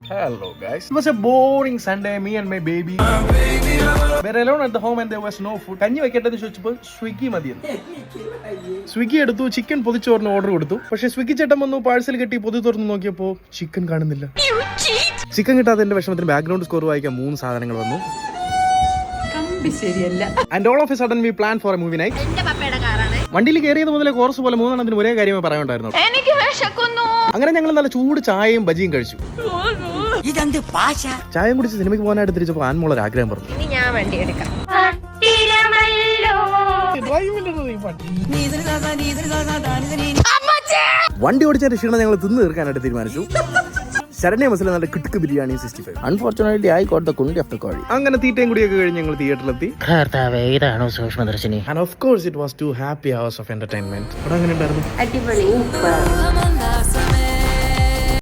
Hello guys. It was a boring Sunday. Me and my baby were alone at the home and there was no food. കഞ്ഞി വെക്കേണ്ടത് ചോദിച്ചപ്പോൾ സ്വിഗ്ഗി മതിയെന്ന്. സ്വിഗ്ഗി എടുത്തു, chicken പൊതിച്ചോറിന് order കൊടുത്തു. പക്ഷെ സ്വിഗ്ഗി ചേട്ടൻ വന്നു, പാഴ്സൽ കെട്ടി പൊതി തുറന്ന് നോക്കിയപ്പോൾ ചിക്കൻ കാണുന്നില്ല. ചിക്കൻ കിട്ടാതെ എന്റെ വിഷമത്തിന് ബാക്ക്ഗ്രൗണ്ട് സ്കോർ വായിക്കാൻ 3 സാധനങ്ങൾ വന്നു. And all of a sudden we planned for a movie night. വണ്ടിയിൽ കയറിയത് മുതലേ കോർസ് പോലെ 3 എണ്ണത്തിന് ഒരേ കാര്യമേ പറയാനുണ്ടായിരുന്നു. അങ്ങനെ ഞങ്ങൾ നല്ല ചൂട് ചായയും ബജിയും കഴിച്ചു. ചായയും കുടിച്ച് സിനിമയ്ക്ക് പോകാനായിട്ട് തിരിച്ചപ്പോൾ ആൻമോളൊരു ആഗ്രഹം പറഞ്ഞു. വണ്ടി ഓടിച്ചതിന്റെ ക്ഷീണം ഞങ്ങൾ തിന്നു തീർക്കാനായിട്ട് തീരുമാനിച്ചു. ശരണ്യ മസാല നല്ല കിട്ടുക്ക് biryani 65. Unfortunately I got the കുണ്ടി ഓഫ് ദ കോഴി. അങ്ങനെ തീറ്റയും കൂടിയൊക്കെ കഴിഞ്ഞ് ഞങ്ങൾ തിയേറ്ററിലെത്തി. ഇതാണോ Sookshmadarshini? And of course it was 2 happy hours of entertainment. അവിടെ അങ്ങനെ ഉണ്ടായിരുന്നു. അടിപൊളി.